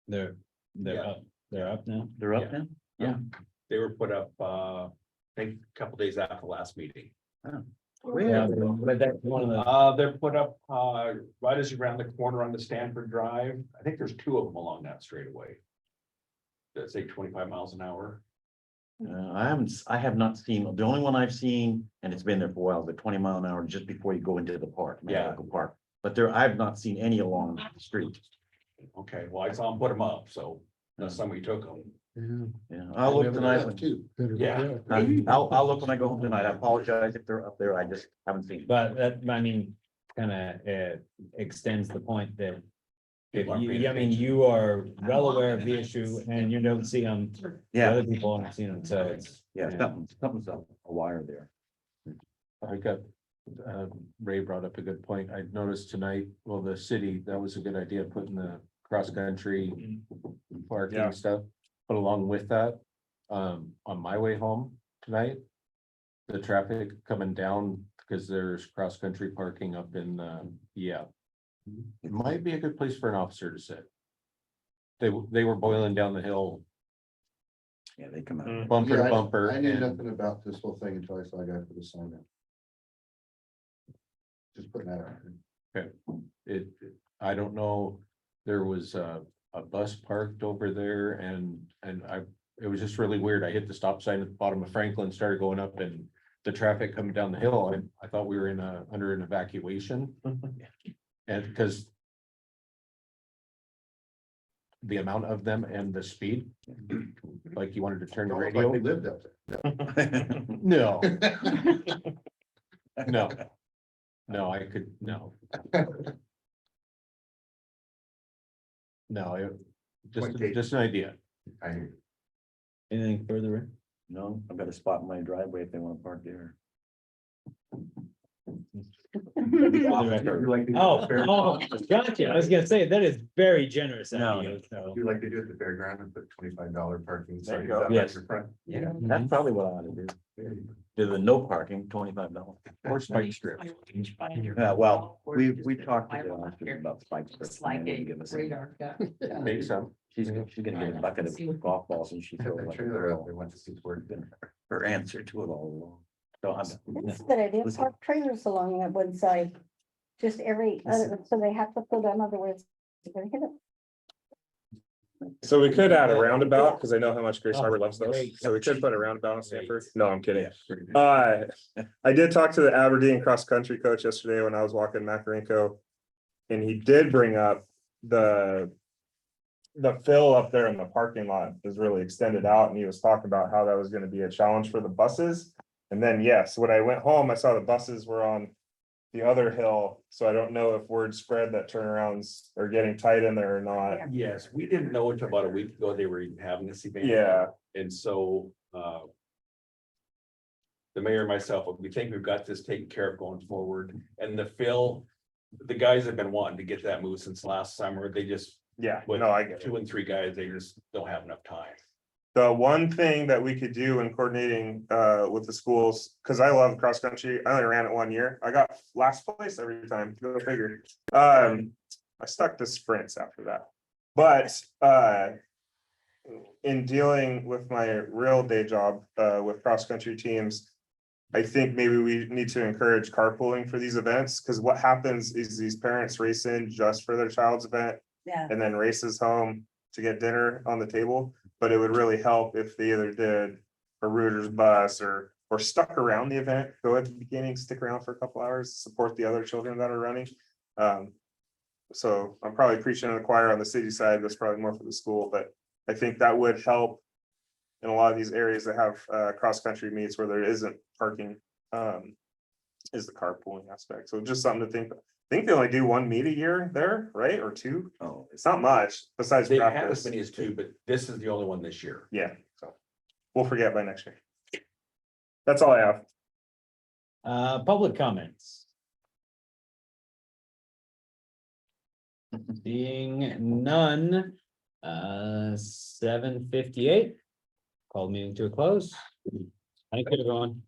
S1: They're
S7: Yeah.
S1: up, they're up now.
S11: they're up now?
S7: They were put up, I think, a couple days after the last meeting.
S1: Yeah, but that's one of the,
S7: They're put up, right as you round the corner on the Stanford Drive. I think there's 2 of them along that straightaway. That say 25 miles an hour.
S11: I have not seen, the only one I've seen, and it's been there for a while, the 20 mile an hour just before you go into the park.
S7: Yeah.
S11: Medical Park, but I've not seen any along the street.
S7: Okay, well, I saw them put them up, so somebody took them.
S11: Yeah, I'll look tonight.
S7: Yeah.
S11: I'll look when I go home tonight. I apologize if they're up there. I just haven't seen.
S1: but that, I mean, kind of extends the point that. If
S7: People aren't paying
S1: you, I mean,
S7: attention.
S1: you are well aware of the issue and you don't see them, the
S11: Yeah,
S1: other people aren't seeing them, so it's.
S11: yeah, something's up a wire there.
S10: I got, Ray brought up a good point. I noticed tonight, well, the city, that was a good idea, putting the cross-country parking
S3: Yeah.
S10: stuff. But along with that, on my way home tonight, the traffic coming down, because there's cross-country parking up in, it might be a good place for an officer to sit. They were boiling down the hill,
S11: Yeah, they come out.
S10: bumper
S5: Yeah,
S10: to bumper.
S5: I knew
S10: and-
S5: nothing about this whole thing until I saw a guy put a sign up. Just putting that out there.
S10: I don't know, there was a bus parked over there and it was just really weird. I hit the stop sign at the bottom of Franklin, started going up and the traffic coming down the hill. I thought we were under an evacuation. And because the amount of them and the speed, like you wanted to turn the
S5: Almost like
S10: radio.
S5: they lived up there.
S10: No, no. No, I could, no. No, just an idea.
S5: I,
S1: Anything further in?
S11: No, I've got a spot in my driveway if they want to park there.
S1: Oh, gotcha. I was gonna say, that is very generous of
S11: No,
S1: you, so.
S5: do like they do at the fairground and put $25 parking.
S11: There you
S5: signs
S11: go.
S5: out
S1: Yes.
S5: your front.
S11: Yeah, that's probably what I ought to do. Do the no parking, $25.
S10: Or spike strip.
S11: Yeah, well, we talked to the officer about spike strips.
S12: Like
S11: and they
S12: a
S11: didn't give us
S12: radar gun.
S10: Make some.
S11: She's gonna get a bucket of golf balls and she
S5: Took
S11: feels
S5: that
S11: like
S5: trailer out, they went to see it's working.
S11: her answer to it all along. So
S4: That's a good idea.
S11: Listen.
S4: Park trailers along that one side. Just so they have to pull down, otherwise. they're gonna hit it.
S3: So we could add a roundabout, because I know how much Grace Harbor loves those, so we could put a roundabout on Stanford. No, I'm kidding. I did talk to the Aberdeen cross-country coach yesterday when I was walking Macarenco. And he did bring up the fill up there in the parking lot is really extended out, and he was talking about how that was gonna be a challenge for the buses. And then, yes, when I went home, I saw the buses were on the other hill, so I don't know if word spread that turnarounds are getting tight in there or not.
S7: Yes, we didn't know until about a week ago they were even having this event.
S3: Yeah,
S7: And so, the mayor and myself, we think we've got this taken care of going forward, and the guys have been wanting to get that moved since last summer. They just,
S3: yeah,
S7: with
S3: no, I get it.
S7: 2 and 3 guys, they just don't have enough time.
S3: The one thing that we could do in coordinating with the schools, because I love cross country, I only ran it 1 year. I got last place every time, go figure. I stuck to sprints after that. But in dealing with my real day job, with cross-country teams, I think maybe we need to encourage carpooling for these events, because what happens is these parents race in just for their child's event
S4: Yeah.
S3: and then races home to get dinner on the table. But it would really help if they either did a Reuters bus or stuck around the event, go at the beginning, stick around for a couple hours, support the other children that are running. So I'm probably preaching to the choir on the city side, that's probably more for the school, but I think that would help in a lot of these areas that have cross-country meets where there isn't parking, is the carpooling aspect. So just something to think. I think they only do one meet a year there, right? Or two?
S11: Oh,
S3: It's not much besides
S7: They have as
S3: practice.
S7: many as two, but this is the only one this year.
S3: Yeah, so we'll forget by next year. That's all I have.
S1: Public comments. Seeing none, 7:58. Call meeting to a close. Thank you, everyone.